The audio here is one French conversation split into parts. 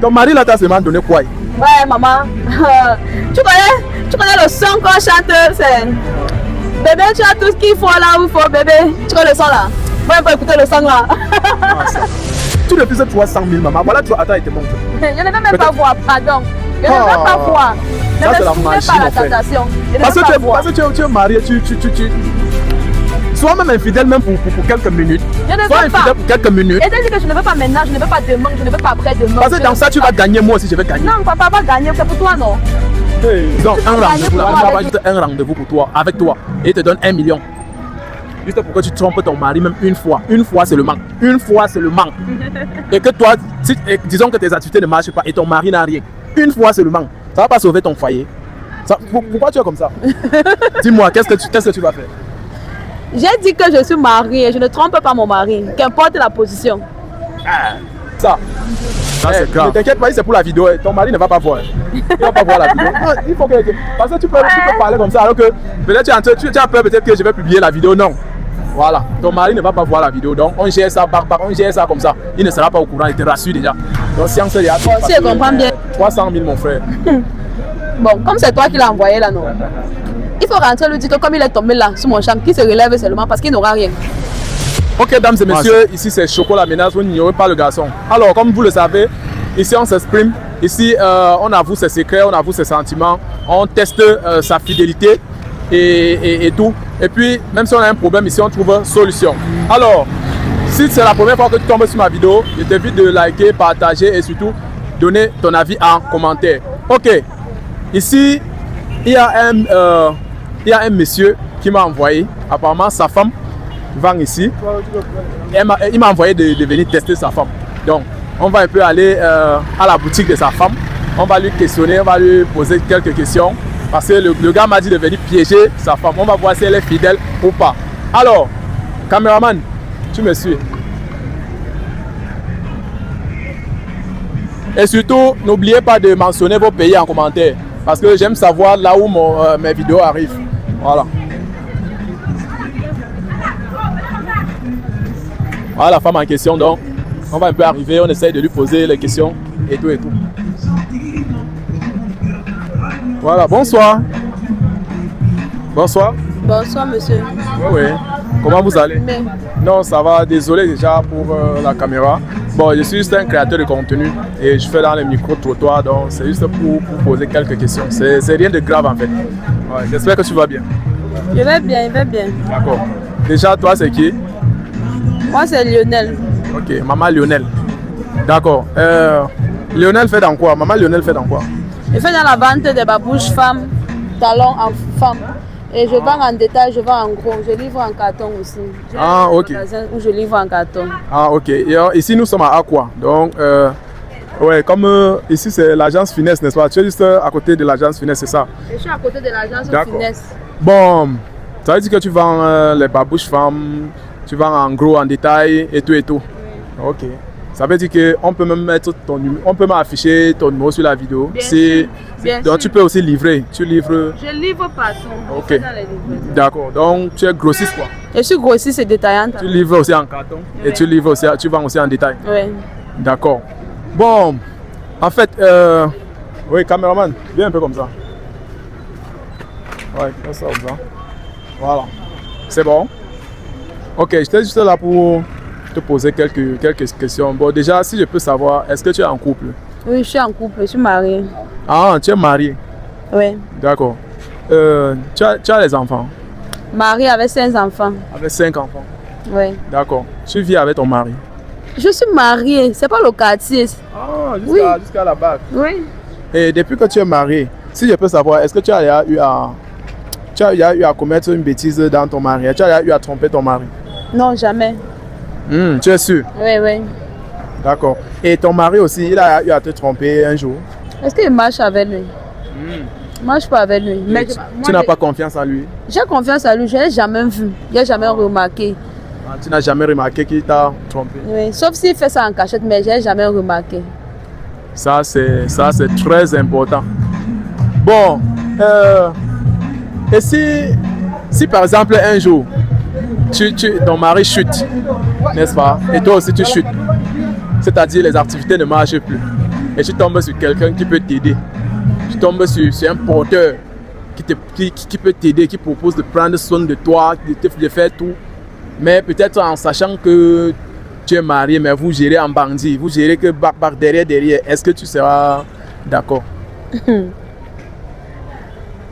Ton mari là t'a seulement donné quoi? Ouais, maman. Tu connais le son qu'on chante, c'est... Bébé, tu as tout ce qu'il faut là où il faut, bébé. Tu connais le son là? Moi, on peut écouter le son là. Tu refuses 300 000, maman. Voilà, tu attends, il te montre. Je ne vais même pas voir, pardon. Je ne vais pas voir. Ne Ça, me c'est la soumets magie, pas à la mon frère. tentation. Je ne Parce veux pas que voir. tu es marié, tu sois même infidèle même pour quelques minutes. Je ne Sois veux pas. infidèle pour quelques minutes. Et dit que je ne veux pas maintenant, je ne veux pas demain, je ne veux pas après-demain. Parce que dans ça, tu vas gagner, moi aussi, je vais gagner. Non, papa va gagner, c'est pour toi, non? Donc, un vas rendez-vous, gagner là, pour on moi va avec juste un rendez-vous pour toi, avec toi, et il te donne 1 million. Juste pour que tu trompes ton mari même une fois. Une fois, c'est le manque. Une fois, c'est le manque. Et que toi, disons que tes activités ne marchent pas et ton mari n'a rien. Une fois, c'est le manque. Ça va pas sauver ton foyer. Pourquoi tu es comme ça? Dis-moi, qu'est-ce que tu vas faire? J'ai dit que je suis mariée, je ne trompe pas mon mari, qu'importe la position. Ça c'est grave. Ne t'inquiète pas, c'est pour la vidéo. Ton mari ne va pas voir. Il ne va pas voir la vidéo. Non, il faut que... Parce que tu peux parler comme ça alors que peut-être tu as peur peut-être que je vais publier la vidéo. Non. Voilà. Ton mari ne va pas voir la vidéo. Donc on gère ça on gère ça comme ça. Il ne sera pas au courant, il te rassure déjà. Donc si on se dit... Si je comprends bien. 300 000 mon frère. Bon, comme c'est toi qui l'as envoyé là, non? Il faut rentrer lui dire que comme il est tombé là, sur mon champ, qu'il se relève seulement parce qu'il n'aura rien. Ok, dames et messieurs, ici c'est Chocolat Ménage, vous n'ignorez pas le garçon. Alors, comme vous le savez, ici on s'exprime, ici on avoue ses secrets, on avoue ses sentiments, on teste sa fidélité et tout. Et puis, même si on a un problème, ici on trouve solution. Alors, si c'est la première fois que tu tombes sur ma vidéo, je t'invite de liker, partager et surtout donner ton avis en commentaire. Ok, ici il y a un monsieur qui m'a envoyé, apparemment sa femme vend ici. Il m'a envoyé de venir tester sa femme. Donc, on va un peu aller à la boutique de sa femme. On va lui questionner, on va lui poser quelques questions. Parce que le gars m'a dit de venir piéger sa femme. On va voir si elle est fidèle ou pas. Alors, caméraman, tu me suis. Et surtout, n'oubliez pas de mentionner vos pays en commentaire. Parce que j'aime savoir là où mes vidéos arrivent. Voilà. Voilà la femme en question, donc on va un peu arriver, on essaye de lui poser les questions et tout et tout. Voilà, bonsoir. Bonsoir. Bonsoir monsieur. Oui, oui. Comment vous allez? Mais... Non, ça va, désolé déjà pour la caméra. Bon, je suis juste un créateur de contenu et je fais dans les micro-trottoirs, donc c'est juste pour poser quelques questions. C'est rien de grave en fait. Ouais, j'espère que tu vas bien. Je vais bien, je vais bien. D'accord. Déjà, toi, c'est qui? Moi, c'est Lionel. Ok, maman Lionel. D'accord. Lionel fait dans quoi? Maman Lionel fait dans quoi? Je fais dans la vente des babouches femmes, talons en femmes. Et je vends en détail, je vends en gros. Je livre en carton aussi. Ah, ok. Où je livre en carton. Ah, ok. Et, ici, nous sommes à Aqua. Donc, ouais, comme ici, c'est l'agence Finesse, n'est-ce pas? Tu es juste à côté de l'agence Finesse, c'est ça? Je suis à côté de l'agence Finesse. Bon, ça veut dire que tu vends les babouches femmes, tu vends en gros, en détail et tout et tout. Oui. Ok. Ça veut dire qu'on peut même mettre ton numéro, on peut m'afficher ton numéro sur la vidéo. Bien sûr. Bien donc tu peux aussi livrer. Tu livres. Je livre partout. Ok. D'accord. Donc tu es grossiste quoi? Je suis grossiste et détaillante. Tu livres aussi en carton et tu livres aussi, tu vends aussi en détail. Oui. D'accord. Bon, en fait, oui, caméraman, viens un peu comme ça. Ouais, comme ça. Voilà. C'est bon. Ok, j'étais juste là pour te poser quelques questions. Bon, déjà, si je peux savoir, est-ce que tu es en couple? Oui, je suis en couple, je suis mariée. Ah, tu es mariée? Oui. D'accord. Tu as les enfants? Mariée avec 5 enfants. Avec 5 enfants? Oui. D'accord. Tu vis avec ton mari? Je suis mariée, c'est pas le quartier. Ah, jusqu'à la base? Oui. Et depuis que tu es mariée, si je peux savoir, est-ce que tu as eu à commettre une bêtise dans ton mariage? Tu as eu à tromper ton mari? Non, jamais. Tu es sûr? Oui, oui. D'accord. Et ton mari aussi, il a eu à te tromper un jour? Est-ce qu'il marche avec lui? Je marche pas avec lui. Mais tu n'as pas confiance en lui? J'ai confiance en lui, je ne l'ai jamais vu. Je n'ai jamais remarqué. Ah, tu n'as jamais remarqué qu'il t'a trompé? Oui, sauf s'il fait ça en cachette, mais je n'ai jamais remarqué. Ça, c'est très important. Bon, et si par exemple un jour, ton mari chute, n'est-ce pas? Et toi aussi tu chutes. C'est-à-dire les activités ne marchent plus. et tu tombes sur quelqu'un qui peut t'aider. Tu tombes sur un porteur qui peut t'aider, qui propose de prendre soin de toi, de faire tout. Mais peut-être en sachant que tu es marié, mais vous gérez en bandit, vous gérez que derrière. Est-ce que tu seras d'accord?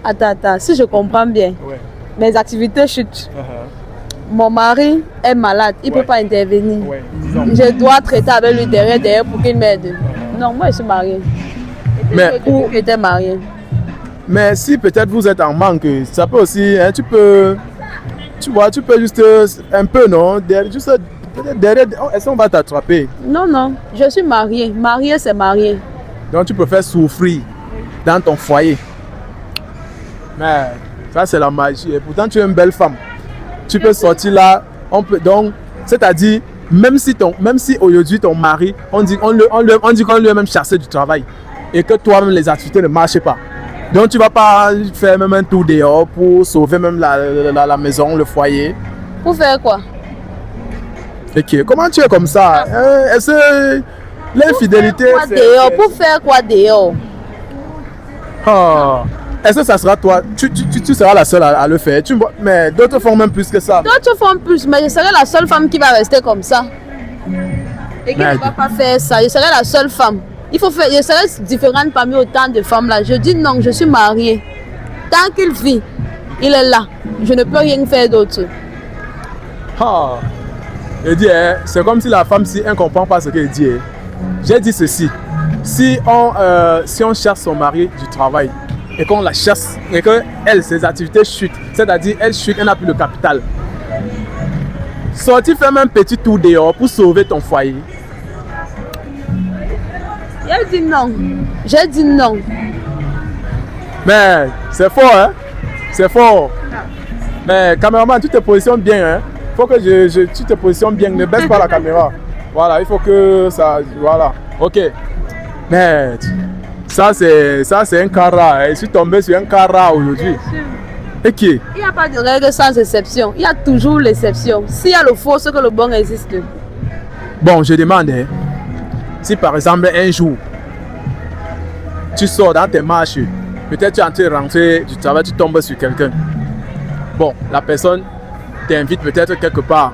Attends, si je comprends bien, Ouais. mes activités chutent. Mon mari est malade, il ne peut pas intervenir. Ouais, disons. Je dois traiter avec lui derrière pour qu'il m'aide. Non, moi je suis mariée. Mais Tu étais mariée. Mais si peut-être vous êtes en manque, ça peut aussi, hein, tu peux juste un peu, non? Derrière, est-ce qu'on va t'attraper? Non, je suis mariée. Mariée, c'est mariée. Donc tu préfères souffrir dans ton foyer. Mais ça c'est la magie. Et pourtant tu es une belle femme. Tu peux sortir là, donc, c'est-à-dire, même si aujourd'hui ton mari, on dit qu'on lui a même chassé du travail et que toi-même les activités ne marchent pas. Donc tu vas pas faire même un tour dehors pour sauver même la maison, le foyer. Pour faire quoi? Ok, comment tu es comme ça? Est-ce que l'infidélité... Pour faire quoi dehors? Est-ce que ça sera toi? Tu seras la seule à le faire. Mais d'autres font même plus que ça. D'autres font plus, mais je serai la seule femme qui va rester comme ça. Et qui ne va pas faire ça. Je serai la seule femme. Je serai différente parmi autant de femmes là. Je dis non, je suis mariée. Tant qu'il vit, il est là. Je ne peux rien faire d'autre. Je dis, c'est comme si la femme, si elle ne comprend pas ce qu'elle dit. J'ai dit ceci. Si on cherche son mari du travail et qu'on la chasse et que ses activités chutent, c'est-à-dire elle chute, elle n'a plus le capital. Sortir faire un petit tour dehors pour sauver ton foyer. J'ai dit non. J'ai dit non. Mais c'est fort, hein? C'est fort. Mais caméraman, tu te positionnes bien, hein? Il faut que tu te positionnes bien, ne baisse pas la caméra. Voilà, il faut que ça... Voilà, ok. Mais ça c'est un cas rare, hein? Je suis tombé sur un cas rare aujourd'hui. Ok. Il n'y a pas de règle sans exception. Il y a toujours l'exception. S'il y a le faux, c'est que le bon existe. Bon, je demande, hein, si par exemple un jour, tu sors dans tes marches, peut-être tu es en train de rentrer du travail, tu tombes sur quelqu'un. Bon, la personne t'invite peut-être quelque part.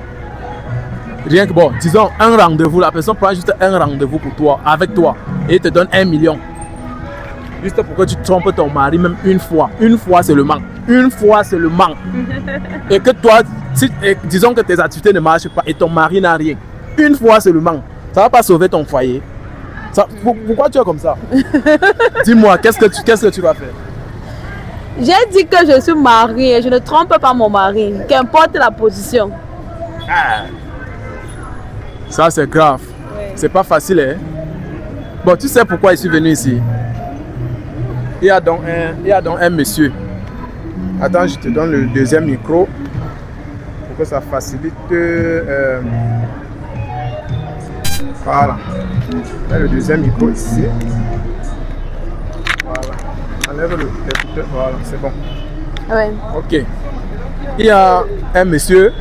Rien que, bon, disons un rendez-vous, la personne prend juste un rendez-vous pour toi, avec toi, et te donne 1 million. Juste pour que tu trompes ton mari même une fois. Une fois seulement. Une fois seulement. Et que toi, disons que tes activités ne marchent pas et ton mari n'a rien. Une fois seulement. Ça ne va pas sauver ton foyer. Pourquoi tu es comme ça? Dis-moi, qu'est-ce que tu vas faire? J'ai dit que je suis mariée et je ne trompe pas mon mari, qu'importe la position. Ça c'est grave. Oui. C'est pas facile, hein? Bon, tu sais pourquoi je suis venu ici? Il y a donc un monsieur. Attends, je te donne le deuxième micro pour que ça facilite. Voilà. Il y a le deuxième micro ici. Voilà. Enlève l'écouteur. Voilà, c'est bon. Oui. Ok. Il y a un monsieur.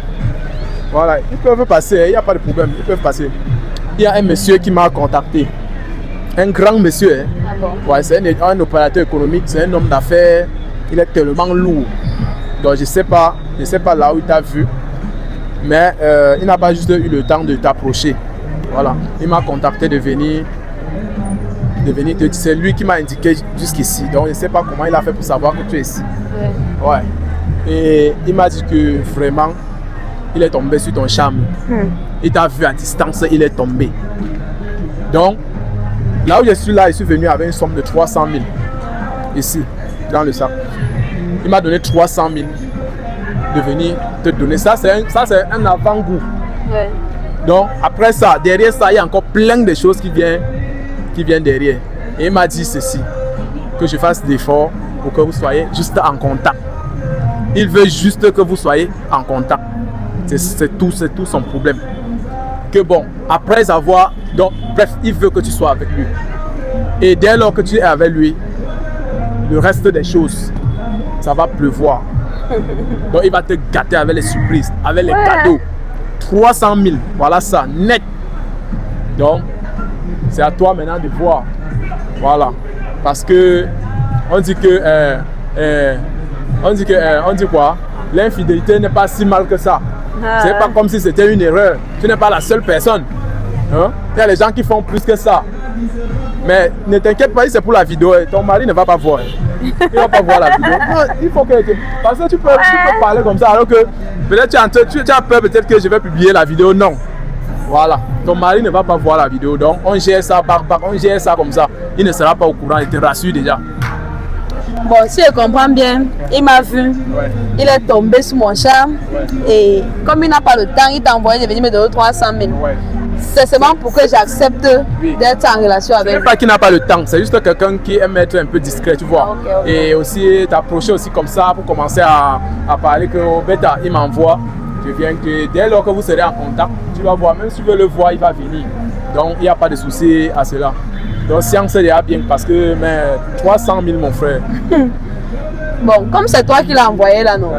Voilà, ils peuvent passer, il n'y a pas de problème, ils peuvent passer. Il y a un monsieur qui m'a contacté. Un grand monsieur. Hein. Ah bon? Ouais, c'est un opérateur économique, c'est un homme d'affaires. Il est tellement lourd. Donc je sais pas là où il t'a vu. Mais il n'a pas juste eu le temps de t'approcher. Voilà. Il m'a contacté de venir. C'est lui qui m'a indiqué jusqu'ici. Donc je ne sais pas comment il a fait pour savoir que tu es ici. Ouais. Ouais. Et il m'a dit que vraiment, il est tombé sur ton charme. Il t'a vu à distance, il est tombé. Donc, là où je suis venu avec une somme de 300 000. Ici, dans le sac. Il m'a donné 300 000 de venir te donner. Ça, c'est un avant-goût. Ouais. Donc, après ça, derrière ça, il y a encore plein de choses qui viennent derrière. Et il m'a dit ceci, que je fasse d'efforts pour que vous soyez juste en contact. Il veut juste que vous soyez en contact. C'est tout son problème. Que bon, après avoir... Donc, bref, il veut que tu sois avec lui. Et dès lors que tu es avec lui, le reste des choses, ça va pleuvoir. Donc, il va te gâter avec les surprises, avec les cadeaux. 300 000, voilà ça, net. Donc, c'est à toi maintenant de voir Voilà. Parce que on dit que on dit quoi? L'infidélité n'est pas si mal que ça. C'est pas comme si c'était une erreur. Tu n'es pas la seule personne. Hein? Il y a les gens qui font plus que ça. Mais ne t'inquiète pas, c'est pour la vidéo. Ton mari ne va pas voir. Il ne va pas voir la vidéo. Non, il faut que... Parce que tu peux parler comme ça alors que peut-être tu as peur peut-être que je vais publier la vidéo. Non. Voilà. Ton mari ne va pas voir la vidéo. Donc on gère ça on gère ça comme ça. Il ne sera pas au courant. Il te rassure déjà. Bon, si je comprends bien, il m'a vu, il est tombé sous mon charme et comme il n'a pas le temps, il t'a envoyé de venir me donner 300 000. C'est seulement pour que j'accepte d'être en relation avec lui. Ce n'est pas qu'il n'a pas le temps, c'est juste quelqu'un qui aime être un peu discret, tu vois. Et aussi t'approcher aussi comme ça pour commencer à parler que oh, Beta, il m'envoie. Je viens que dès lors que vous serez en contact, tu vas voir, même si tu veux le voir, il va venir. Donc il n'y a pas de souci à cela. Donc si on sait déjà bien parce que mais 300 000 mon frère. Bon, comme c'est toi qui l'as envoyé là, non?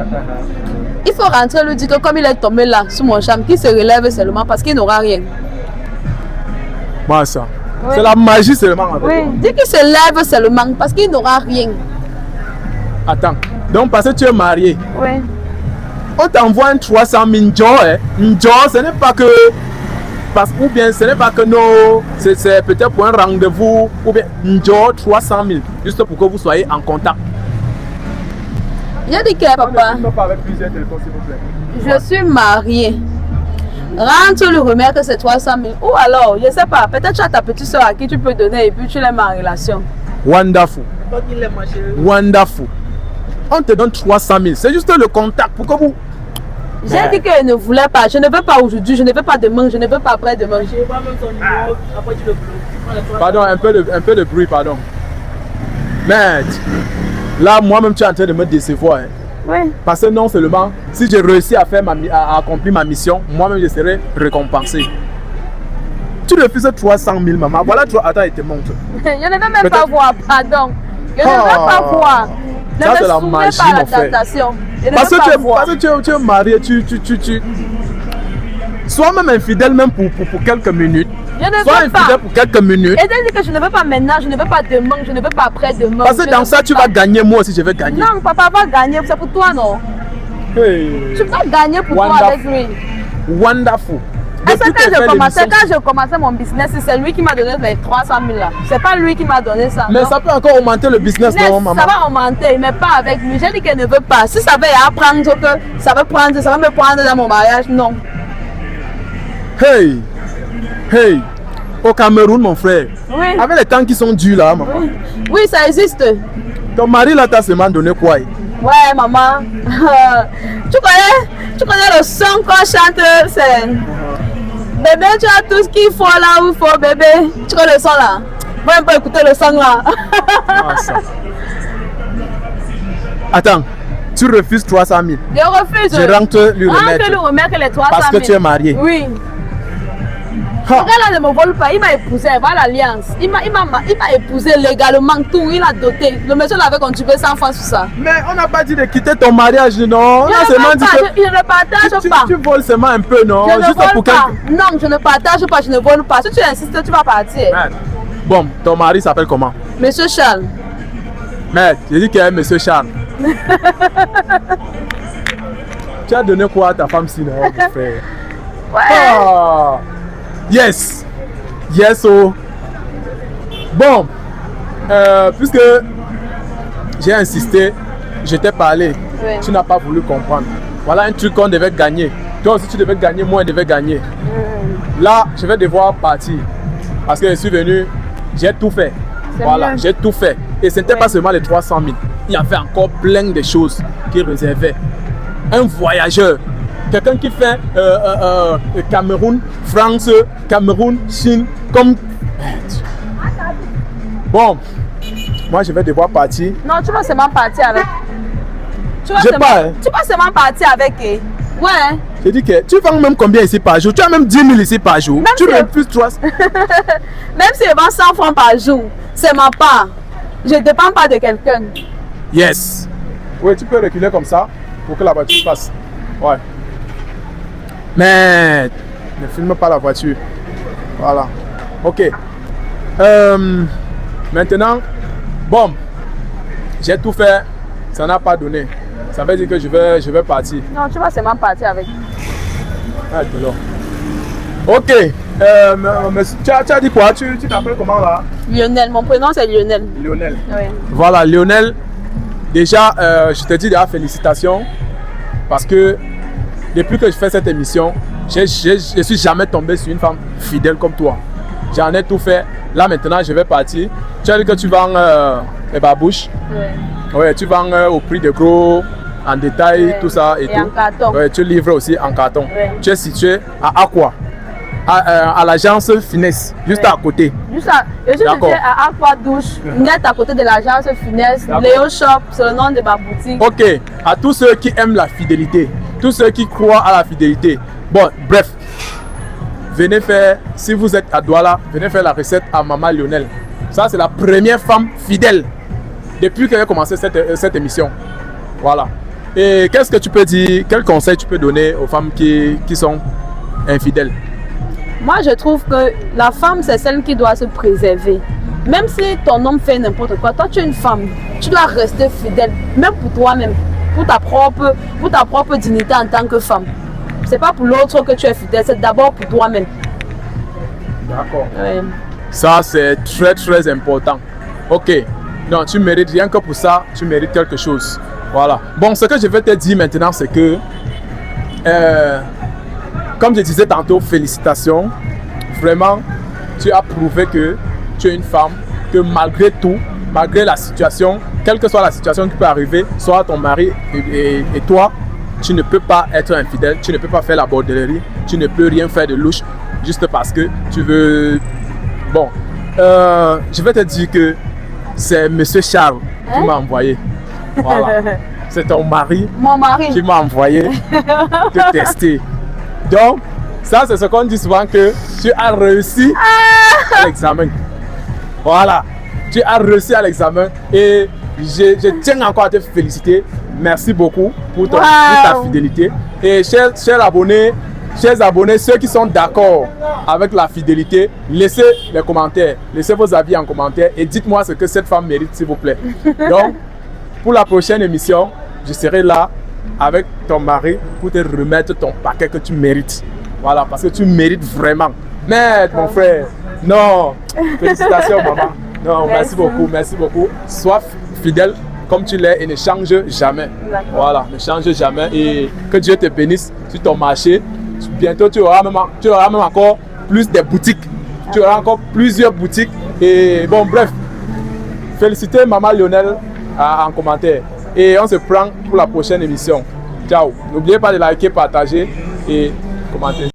Il faut rentrer lui dire que comme il est tombé là sous mon charme, qu'il se relève seulement parce qu'il n'aura rien. Moi ça. Oui. C'est la magie seulement. Oui, dis qu'il se lève seulement parce qu'il n'aura rien. Attends, donc parce que tu es marié. Oui. On t'envoie un 300 000 Njo, ce n'est pas que... ou bien ce n'est pas que non, c'est peut-être pour un rendez-vous, ou bien Njo 300 000, juste pour que vous soyez en contact. J'ai dit que papa, je suis mariée. Rentre lui remettre que c'est 300 000. Ou alors, je ne sais pas, peut-être tu as ta petite soeur à qui tu peux donner et puis tu l'aimes en relation. Wonderful. Wonderful. On te donne 300 000, c'est juste le contact pour que vous... J'ai dit que je ne voulais pas, je ne veux pas aujourd'hui, je ne veux pas demain, je ne veux pas après-demain. Pardon, un peu de bruit, pardon. Mais là, moi-même, tu es en train de me décevoir. Hein. Oui. Parce que non seulement, si j'ai réussi à accomplir ma mission, moi-même, je serai récompensé. Tu refuses 300 000, maman. Voilà, attends, il te montre. Je ne veux même pas voir, pardon. Je ne veux pas voir. Ne ça, me c'est la magie, pas la mon frère. tentation. Parce que tu es marié, sois même infidèle même pour quelques minutes. Je ne sois veux pas. infidèle pour quelques minutes. Et dit que je ne veux pas maintenant, je ne veux pas demain, je ne veux pas après-demain. Parce que dans ça, tu vas gagner, moi aussi je vais gagner. Non, papa va gagner, c'est pour toi, non? Hey. Tu vas gagner pour toi avec lui. Wonderful. C'est quand je commençais mon business, c'est lui qui m'a donné les 300 000 là. C'est pas lui qui m'a donné ça. Mais non? Ça peut encore augmenter le business, non, maman? Ça va augmenter, mais pas avec lui. J'ai dit qu'elle ne veut pas. Si ça veut apprendre que ça va me prendre dans mon mariage, non. Hey! Hey! Au Cameroun, mon frère. Oui. Avec les temps qui sont durs là, maman. Oui, oui, ça existe. Ton mari là t'a seulement donné quoi? Ouais, maman. Tu connais le son qu'on chante, c'est... Bébé, tu as tout ce qu'il faut là où il faut, bébé. Tu connais le son là? Va un peu écouter le son là. Attends, tu refuses 300 000? Je refuse. Je rentre lui remettre. Rentre lui remettre les 300 000. Parce que tu es marié? Oui. Le gars là ne me vole pas, il m'a épousé, voilà l'alliance. Il m'a épousé légalement, tout, il a doté. Le monsieur l'avait contribué 100 francs sur ça. Mais on n'a pas dit de quitter ton mariage, non? Je ne partage pas. Tu voles seulement un peu, non? Je ne vole pas. Non, je ne partage pas, je ne vole pas. Si tu insistes, tu vas partir. Man. Bon, ton mari s'appelle comment? Monsieur Charles. Mais j'ai dit qu'il y a Monsieur Charles. Tu as donné quoi à ta femme sinon, mon frère? Ouais. Oh. Yes, yes, oh. Bon, puisque j'ai insisté, je t'ai parlé, oui. Tu n'as pas voulu comprendre. Voilà un truc qu'on devait gagner. Toi aussi tu devais gagner, moi je devais gagner. Là, je vais devoir partir parce que je suis venu, j'ai tout fait. Voilà, j'ai tout fait. Et ce n'était pas seulement les 300 000. Il y avait encore plein de choses qui réservaient. Un voyageur. Quelqu'un qui fait Cameroun, France, Cameroun, Chine, comme... Bon, moi je vais devoir partir. Non, tu vas seulement partir avec... Tu vas seulement partir avec... Ouais. J'ai dit que tu vends même combien ici par jour? Tu as même 10 000 ici par jour. Même tu refuses 300. Même si je vends 100 francs par jour, c'est ma part. Je ne dépends pas de quelqu'un. Yes. Oui, tu peux reculer comme ça pour que la voiture passe. Ouais. Mais ne filme pas la voiture. Voilà. Ok. Maintenant, bon, j'ai tout fait, ça n'a pas donné. Ça veut dire que je vais partir. Non, tu vas seulement partir avec. Ah, ok, mais tu as dit quoi? Tu t'appelles comment là? Lionel, mon prénom c'est Lionel. Lionel. Oui. Voilà, Lionel. Déjà, je te dis déjà félicitations parce que depuis que je fais cette émission, je ne suis jamais tombé sur une femme fidèle comme toi. J'en ai tout fait. Là maintenant, je vais partir. Tu as dit que tu vends les babouches. Oui. Ouais, tu vends au prix de gros, en détail, Oui. tout ça et tout. En carton. Ouais, tu livres aussi en carton. Oui. Tu es situé à Aqua, à l'agence Finesse, juste Oui. à côté. Je suis située à Aqua Douche, net à côté de l'agence Finesse. Léo Shop, c'est le nom de ma boutique. Ok, à tous ceux qui aiment la fidélité, tous ceux qui croient à la fidélité. Bon, bref, venez faire, si vous êtes à Douala, venez faire la recette à Maman Lionel. Ça, c'est la première femme fidèle depuis qu'elle a commencé cette émission. Voilà. Et qu'est-ce que tu peux dire, quel conseil tu peux donner aux femmes qui sont infidèles? Moi, je trouve que la femme, c'est celle qui doit se préserver. Même si ton homme fait n'importe quoi, toi, tu es une femme. Tu dois rester fidèle, même pour toi-même, pour ta propre dignité en tant que femme. C'est pas pour l'autre que tu es fidèle, c'est d'abord pour toi-même. D'accord. Oui. Ça, c'est très, très important. Ok. Non, tu mérites rien que pour ça, tu mérites quelque chose. Voilà. Bon, ce que je vais te dire maintenant, c'est que, comme je disais tantôt, félicitations. Vraiment, tu as prouvé que tu es une femme, que malgré tout, malgré la situation, quelle que soit la situation qui peut arriver, soit ton mari et toi, tu ne peux pas être infidèle, tu ne peux pas faire la bordellerie, tu ne peux rien faire de louche juste parce que tu veux... Bon, je vais te dire que c'est Monsieur Charles qui m'a envoyé. Voilà. C'est ton mari, Mon mari qui m'a envoyé te tester. Donc, ça c'est ce qu'on dit souvent, que tu as réussi à l'examen. Voilà, tu as réussi à l'examen et je tiens encore à te féliciter. Merci beaucoup pour ta fidélité. Et chers abonnés, ceux qui sont d'accord avec la fidélité, laissez les commentaires, laissez vos avis en commentaire et dites-moi ce que cette femme mérite, s'il vous plaît. Donc, pour la prochaine émission, je serai là avec ton mari pour te remettre ton paquet que tu mérites. Voilà, parce que tu mérites vraiment. Mais mon frère, non, félicitations maman. Non, merci beaucoup. Sois fidèle comme tu l'es et ne change jamais. Voilà, ne change jamais et que Dieu te bénisse sur ton marché. Bientôt, tu auras même encore plus de boutiques. Tu auras encore plusieurs boutiques. Et bon, bref, félicitez Maman Lionel en commentaire. Et on se prend pour la prochaine émission. Ciao. N'oubliez pas de liker, partager et commenter.